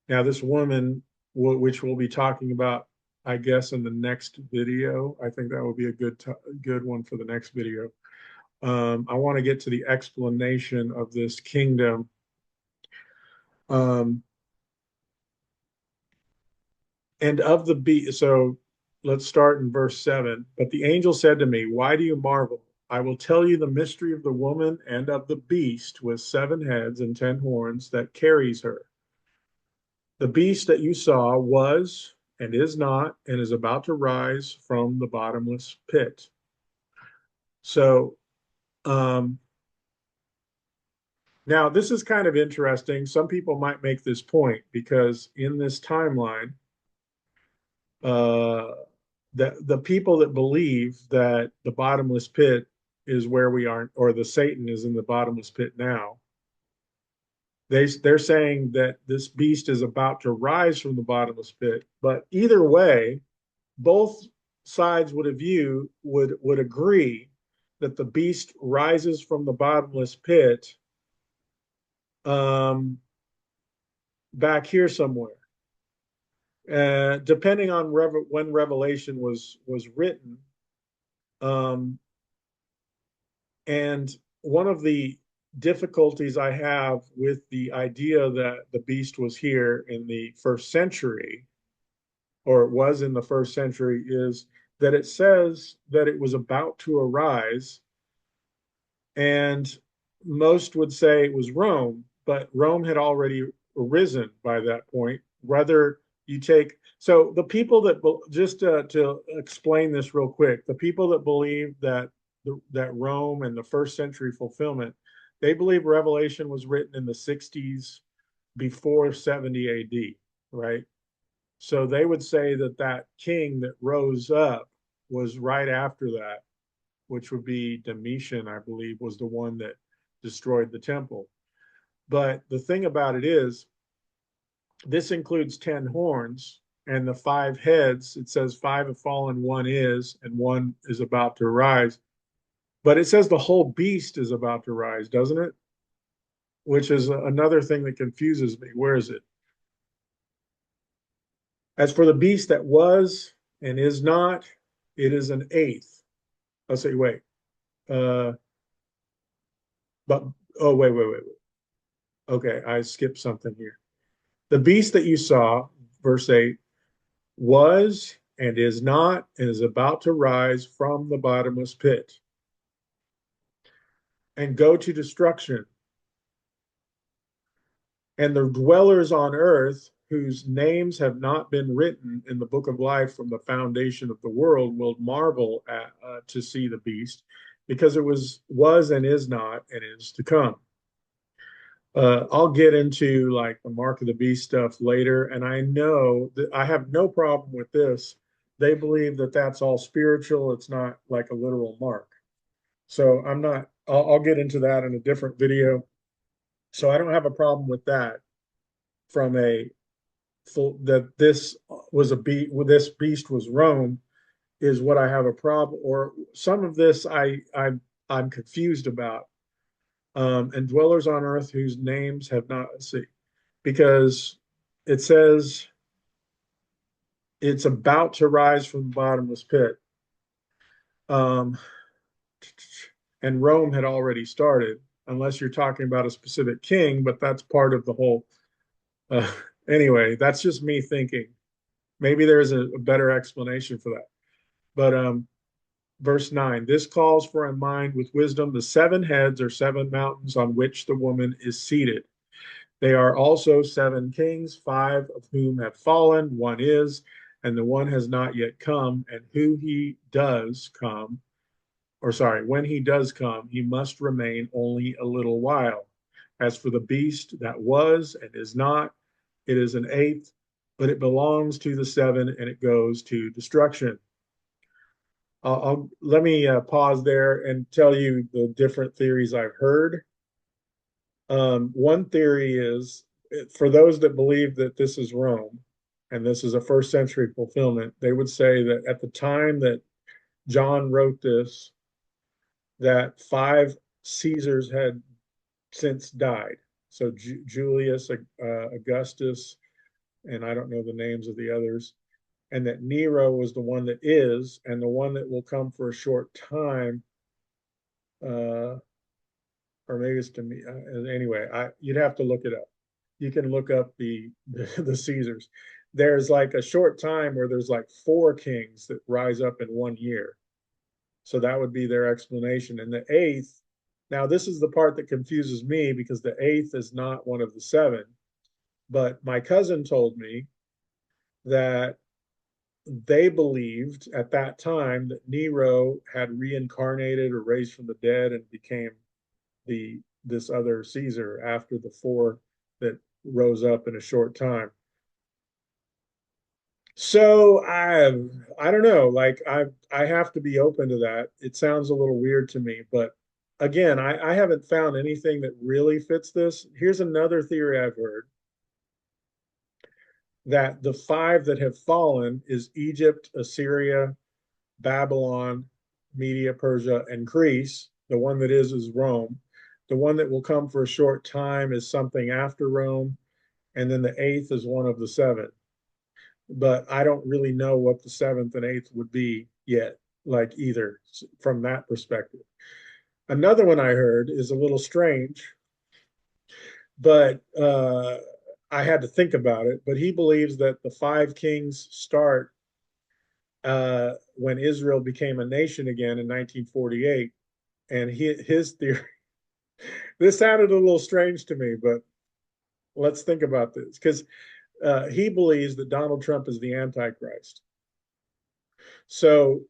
Now, this woman, which we'll be talking about, I guess, in the next video. I think that would be a good one for the next video. I want to get to the explanation of this kingdom. Um, and of the beast, so let's start in verse 7. But the angel said to me, why do you marvel? I will tell you the mystery of the woman and of the beast with 7 heads and 10 horns that carries her. The beast that you saw was and is not and is about to rise from the bottomless pit. So now this is kind of interesting. Some people might make this point because in this timeline, uh, the people that believe that the bottomless pit is where we are, or the Satan is in the bottomless pit now, they're saying that this beast is about to rise from the bottomless pit. But either way, both sides would agree that the beast rises from the bottomless pit um, back here somewhere. Depending on when Revelation was written, um, and one of the difficulties I have with the idea that the beast was here in the first century, or it was in the first century, is that it says that it was about to arise, and most would say it was Rome, but Rome had already arisen by that point. Whether you take so the people that just to explain this real quick, the people that believe that that Rome and the first century fulfillment, they believe Revelation was written in the 60s before 70 AD, right? So they would say that that king that rose up was right after that, which would be Domitian, I believe, was the one that destroyed the temple. But the thing about it is, this includes 10 horns and the 5 heads. It says 5 have fallen, one is, and one is about to rise. But it says the whole beast is about to rise, doesn't it? Which is another thing that confuses me. Where is it? As for the beast that was and is not, it is an eighth. I'll say, wait. Uh, but, oh, wait. Okay, I skipped something here. The beast that you saw, verse 8, was and is not and is about to rise from the bottomless pit and go to destruction. And the dwellers on earth, whose names have not been written in the book of life from the foundation of the world, will marvel to see the beast, because it was and is not and is to come. I'll get into like the mark of the beast stuff later, and I know that I have no problem with this. They believe that that's all spiritual. It's not like a literal mark. So I'm not. I'll get into that in a different video. So I don't have a problem with that. From a full that this was a beast. This beast was Rome is what I have a problem. Or some of this I'm confused about. And dwellers on earth whose names have not, let's see, because it says it's about to rise from the bottomless pit. Um, and Rome had already started, unless you're talking about a specific king, but that's part of the whole. Uh, Anyway, that's just me thinking. Maybe there's a better explanation for that. But verse 9, this calls for in mind with wisdom the seven heads or seven mountains on which the woman is seated. They are also seven kings, five of whom have fallen, one is, and the one has not yet come. And who he does come, or sorry, when he does come, he must remain only a little while. As for the beast that was and is not, it is an eighth, but it belongs to the seven and it goes to destruction. Let me pause there and tell you the different theories I've heard. One theory is for those that believe that this is Rome and this is a first century fulfillment, they would say that at the time that John wrote this, that five Caesars had since died. So Julius, Augustus, and I don't know the names of the others, and that Nero was the one that is, and the one that will come for a short time, uh, or maybe it's to me. Anyway, you'd have to look it up. You can look up the Caesars. There's like a short time where there's like four kings that rise up in 1 year. So that would be their explanation. And the eighth, now this is the part that confuses me because the eighth is not one of the seven. But my cousin told me that they believed at that time that Nero had reincarnated or raised from the dead and became this other Caesar after the four that rose up in a short time. So I don't know, like I have to be open to that. It sounds a little weird to me, but again, I haven't found anything that really fits this. Here's another theory I've heard that the five that have fallen is Egypt, Assyria, Babylon, Media, Persia, and Greece. The one that is Rome. The one that will come for a short time is something after Rome. And then the eighth is one of the seven. But I don't really know what the seventh and eighth would be yet, like either from that perspective. Another one I heard is a little strange, but I had to think about it. But he believes that the five kings start when Israel became a nation again in 1948. And his theory, this sounded a little strange to me, but let's think about this because he believes that Donald Trump is the Antichrist. So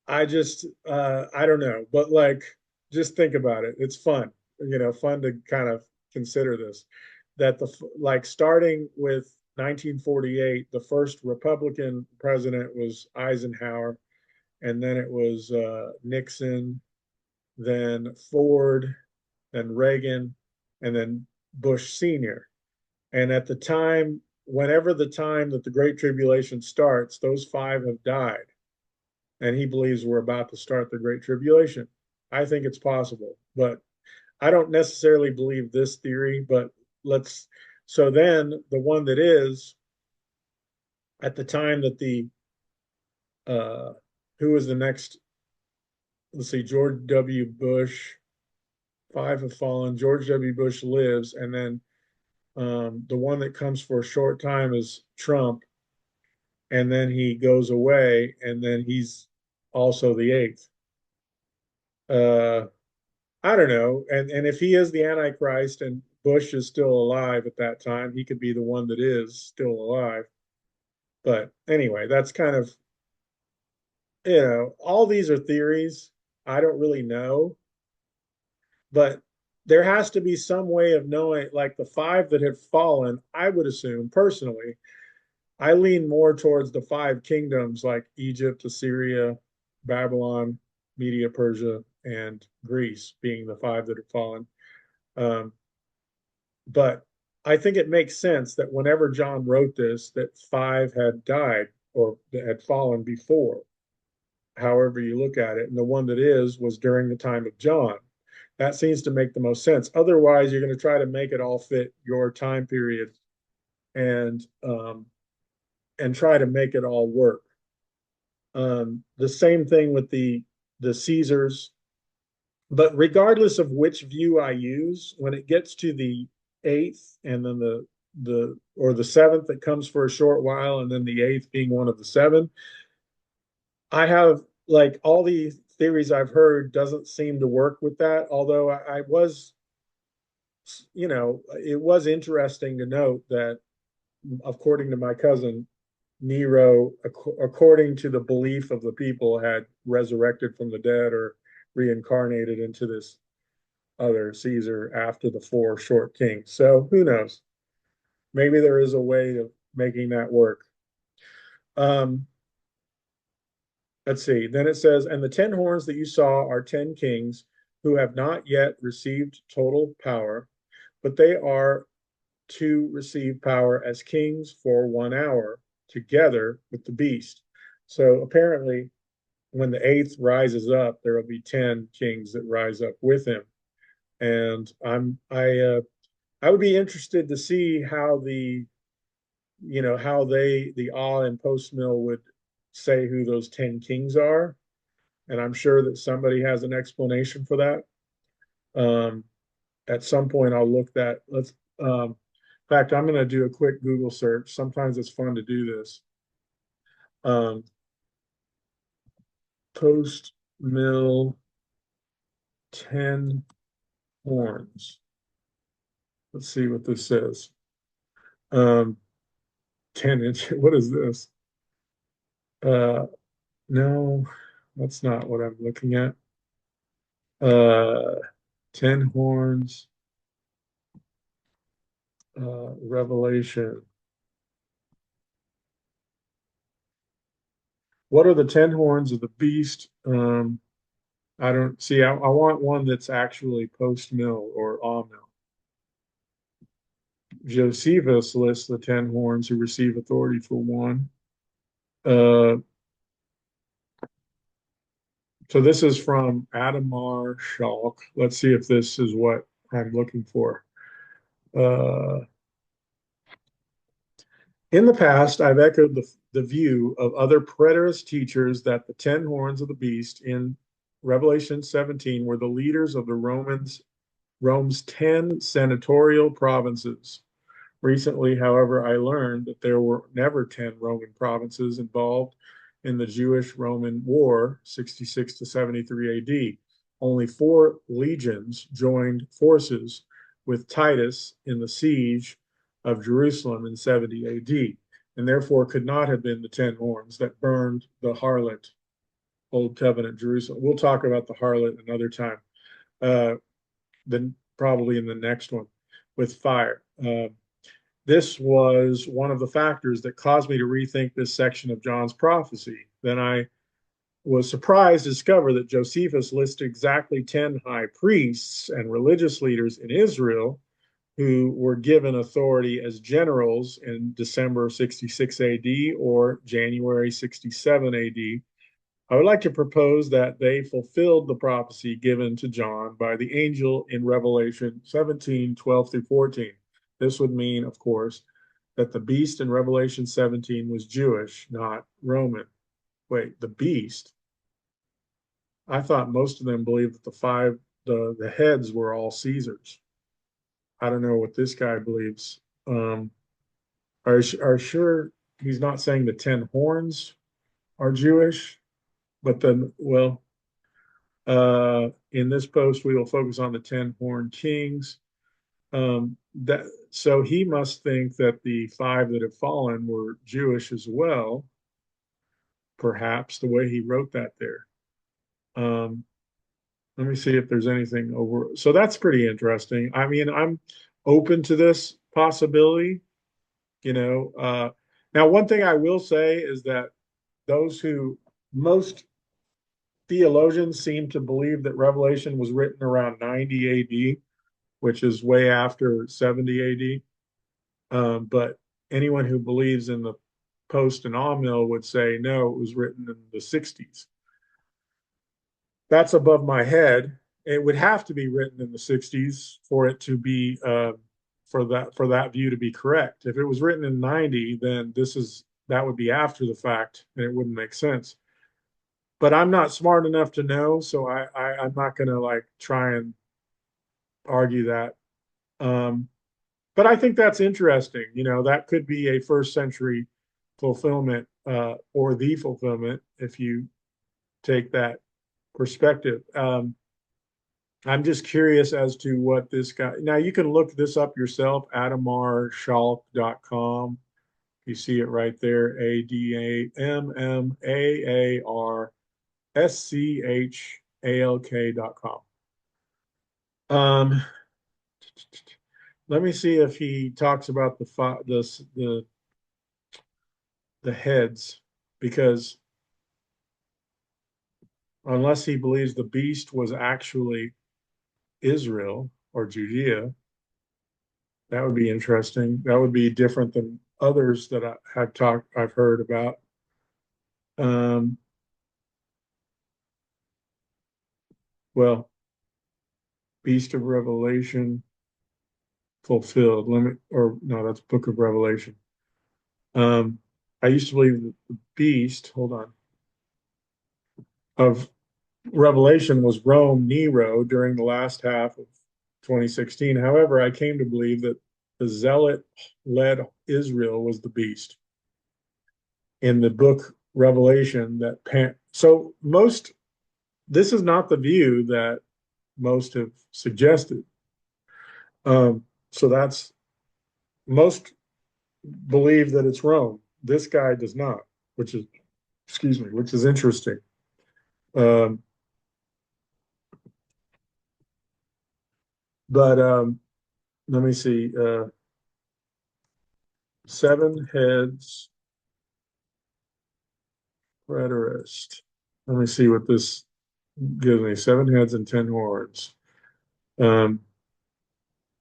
I don't know, but like just think about it. It's fun, fun to kind of consider this. That the like starting with 1948, the first Republican president was Eisenhower, and then it was Nixon, then Ford, then Reagan, and then Bush Senior. And at the time, whenever the time that the Great Tribulation starts, those five have died. And he believes we're about to start the Great Tribulation. I think it's possible, but I don't necessarily believe this theory. But let's, so then the one that is at the time that uh, who is the next, let's see, George W. Bush, five have fallen, George W. Bush lives, and then the one that comes for a short time is Trump, and then he goes away, and then he's also the eighth. Uh, I don't know, and if he is the Antichrist and Bush is still alive at that time, he could be the one that is still alive. But anyway, that's kind of all these are theories. I don't really know, but there has to be some way of knowing, like the five that have fallen. I would assume personally I lean more towards the five kingdoms like Egypt, Assyria, Babylon, Media, Persia, and Greece being the five that have fallen. Um, but I think it makes sense that whenever John wrote this, that five had died or had fallen before, however you look at it. And the one that is was during the time of John. That seems to make the most sense. Otherwise, you're going to try to make it all fit your time period and and try to make it all work. The same thing with the Caesars. But regardless of which view I use, when it gets to the eighth and then the seventh that comes for a short while, and then the eighth being one of the seven. I have like all the theories I've heard doesn't seem to work with that. Although I was, it was interesting to note that according to my cousin, Nero, according to the belief of the people, had resurrected from the dead or reincarnated into this other Caesar after the four short kings. So who knows? Maybe there is a way of making that work. Um, let's see. Then it says, and the 10 horns that you saw are 10 kings who have not yet received total power, but they are to receive power as kings for 1 hour together with the beast. So apparently, when the eighth rises up, there will be 10 kings that rise up with him. And I would be interested to see how the awe and post mill would say who those 10 kings are. And I'm sure that somebody has an explanation for that. Um, at some point, I'll look that. In fact, I'm going to do a quick Google search. Sometimes it's fun to do this. Um, post mill 10 horns. Let's see what this says. Um, 10 inch. What is this? Uh, no, that's not what I'm looking at. Uh, 10 horns, Revelation. What are the 10 horns of the beast? I don't see. I want one that's actually post mill or on mill. Josephus lists the 10 horns who receive authority for one. Uh, so this is from Adamar Schalk. Let's see if this is what I'm looking for. Uh, in the past, I've echoed the view of other preterist teachers that the 10 horns of the beast in Revelation 17 were the leaders of the Rome's 10 senatorial provinces. Recently, however, I learned that there were never 10 Roman provinces involved in the Jewish-Roman War, 66 to 73 AD. Only 4 legions joined forces with Titus in the siege of Jerusalem in 70 AD, and therefore could not have been the 10 horns that burned the harlot, Old Covenant Jerusalem. We'll talk about the harlot another time, then probably in the next one with fire. This was one of the factors that caused me to rethink this section of John's prophecy. Then I was surprised to discover that Josephus lists exactly 10 high priests and religious leaders in Israel who were given authority as generals in December 66 AD or January 67 AD. I would like to propose that they fulfilled the prophecy given to John by the angel in Revelation 17:12 through 14. This would mean, of course, that the beast in Revelation 17 was Jewish, not Roman. Wait, the beast? I thought most of them believed that the heads were all Caesars. I don't know what this guy believes. Are sure he's not saying the 10 horns are Jewish, but then, well, in this post, we will focus on the 10 horned kings. So he must think that the 5 that have fallen were Jewish as well, perhaps the way he wrote that there. Um, let me see if there's anything over. So that's pretty interesting. I mean, I'm open to this possibility, you know. Now, one thing I will say is that most theologians seem to believe that Revelation was written around 90 AD, which is way after 70 AD. But anyone who believes in the post and Amill would say, no, it was written in the 60s. That's above my head. It would have to be written in the 60s for it to be for that view to be correct. If it was written in 90, then that would be after the fact, and it wouldn't make sense. But I'm not smart enough to know, so I'm not going to like try and argue that. Um, But I think that's interesting. You know, that could be a first century fulfillment, or the fulfillment if you take that perspective. I'm just curious as to what this guy. Now you can look this up yourself, AdammarSchalk.com. You see it right there, AdammarSchalk.com. Um, let me see if he talks about the heads, because unless he believes the beast was actually Israel or Judea, that would be interesting. That would be different than others that I've heard about. Um, well, Beast of Revelation fulfilled. Let me, or no, that's Book of Revelation. Um, I used to believe that the beast, hold on, of Revelation was Rome, Nero, during the last half of 2016. However, I came to believe that the zealot led Israel was the beast in the book Revelation. So most, this is not the view that most have suggested. So that's, most believe that it's Rome. This guy does not, which is, excuse me, which is interesting. Um, but let me see. Seven heads preterist. Let me see what this gives me. Seven heads and 10 horns. Um,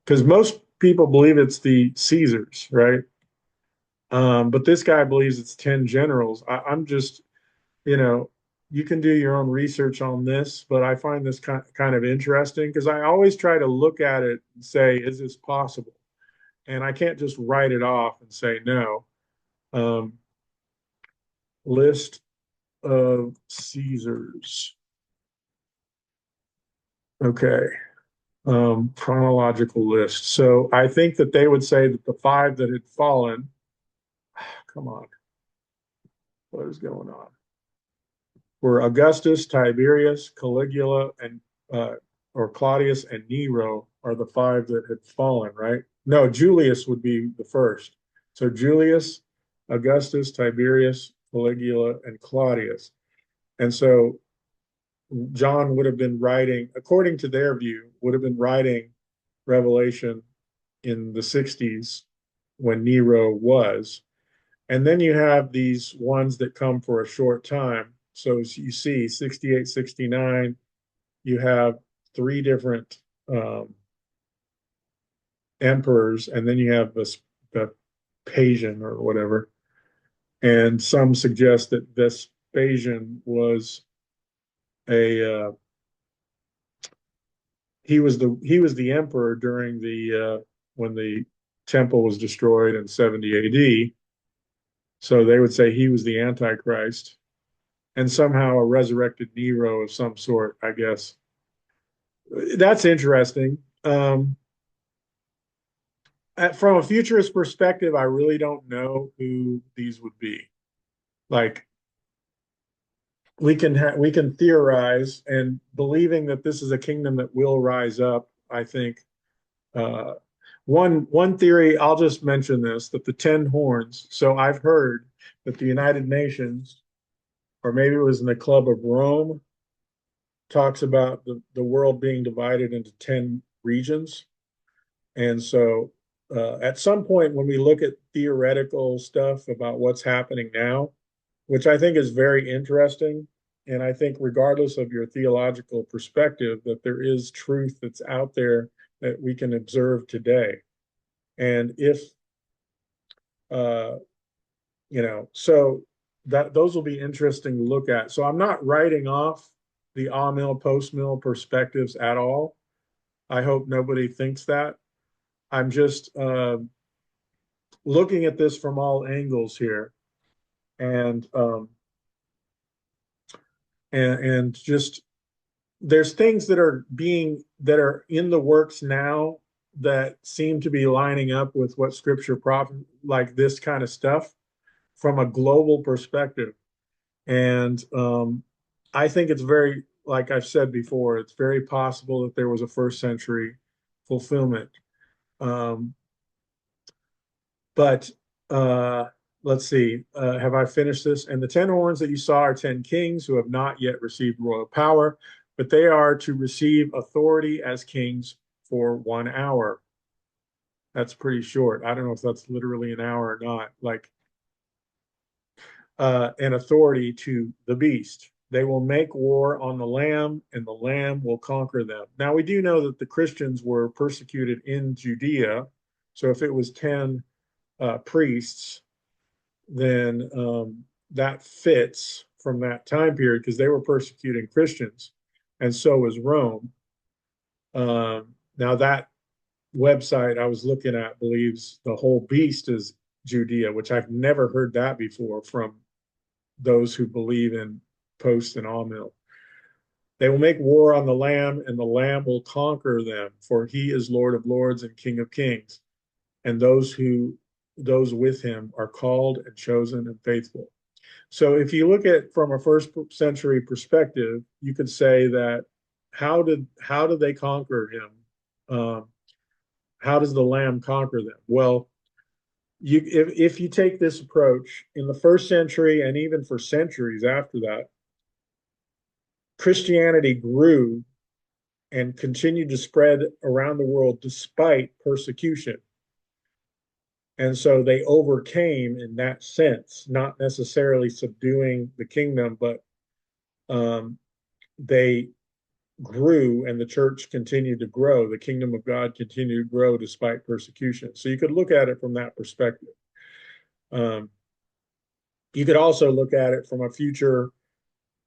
because most people believe it's the Caesars, right? But this guy believes it's 10 generals. I'm just, you know, you can do your own research on this, but I find this kind of interesting because I always try to look at it and say, is this possible? And I can't just write it off and say no. Um, list of Caesars. Okay. Chronological list. So I think that they would say that the five that had fallen, come on, what is going on? Were Augustus, Tiberius, Caligula, and or Claudius and Nero are the five that had fallen, right? No, Julius would be the first. So Julius, Augustus, Tiberius, Caligula, and Claudius. And so John would have been writing, according to their view, would have been writing Revelation in the 60s when Nero was. And then you have these ones that come for a short time. So you see 68, 69, you have three different emperors, and then you have the Vespasian or whatever. And some suggest that Vespasian was a he was the emperor during the when the temple was destroyed in 70 AD. So they would say he was the Antichrist and somehow a resurrected Nero of some sort, I guess. That's interesting. From a futurist perspective, I really don't know who these would be. Like we can theorize, and believing that this is a kingdom that will rise up. I think uh, one theory. I'll just mention this: that the 10 horns. So I've heard that the United Nations, or maybe it was in the Club of Rome, talks about the world being divided into 10 regions. And so at some point, when we look at theoretical stuff about what's happening now, which I think is very interesting, and I think regardless of your theological perspective, that there is truth that's out there that we can observe today. And if, uh, so that those will be interesting to look at. So I'm not writing off the mill, post mill perspectives at all. I hope nobody thinks that. I'm just looking at this from all angles here, and and just there's things that are in the works now that seem to be lining up with what scripture like this kind of stuff from a global perspective. And I think it's very, like I've said before, it's very possible that there was a first century fulfillment. Um, but let's see, have I finished this? And the 10 horns that you saw are 10 kings who have not yet received royal power, but they are to receive authority as kings for 1 hour. That's pretty short. I don't know if that's literally an hour or not. Like, an authority to the beast. They will make war on the Lamb, and the Lamb will conquer them. Now, we do know that the Christians were persecuted in Judea. So if it was 10 priests, then that fits from that time period because they were persecuting Christians, and so was Rome. Now, that website I was looking at believes the whole beast is Judea, which I've never heard that before from those who believe in Post and Amill. They will make war on the Lamb, and the Lamb will conquer them, for he is Lord of lords and King of kings. And those with him are called and chosen and faithful. So if you look at from a first century perspective, you could say that how did they conquer him? How does the Lamb conquer them? Well, if you take this approach in the first century and even for centuries after that, Christianity grew and continued to spread around the world despite persecution. And so they overcame in that sense, not necessarily subduing the kingdom, but they grew and the church continued to grow. The kingdom of God continued to grow despite persecution. So you could look at it from that perspective. You could also look at it from a future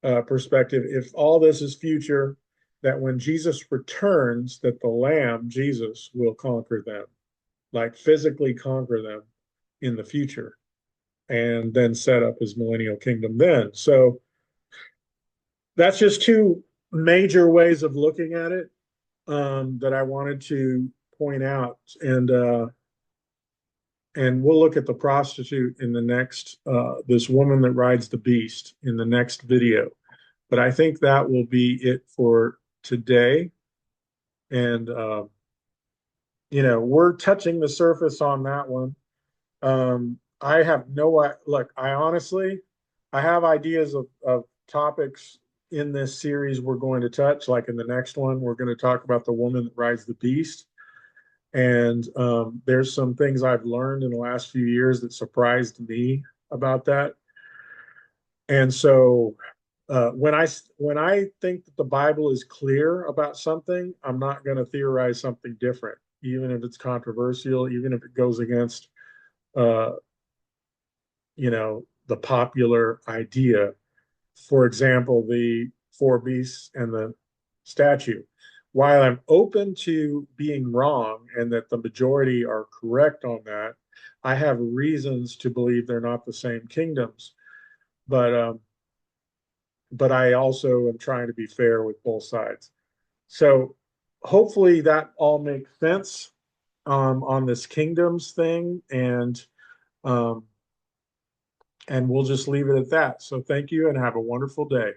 perspective. If all this is future, that when Jesus returns, that the Lamb, Jesus, will conquer them, like physically conquer them in the future, and then set up his millennial kingdom then. So that's just two major ways of looking at it that I wanted to point out. And we'll look at the prostitute in the next, this woman that rides the beast in the next video. But I think that will be it for today. And, we're touching the surface on that one. I have no, look, I have ideas of topics in this series we're going to touch. Like in the next one, we're going to talk about the woman that rides the beast. And there's some things I've learned in the last few years that surprised me about that. And so when I think that the Bible is clear about something, I'm not going to theorize something different, even if it's controversial, even if it goes against uh, the popular idea. For example, the four beasts and the statue. While I'm open to being wrong and that the majority are correct on that, I have reasons to believe they're not the same kingdoms. But I also am trying to be fair with both sides. So hopefully that all makes sense on this kingdoms thing, um, and we'll just leave it at that. So thank you and have a wonderful day.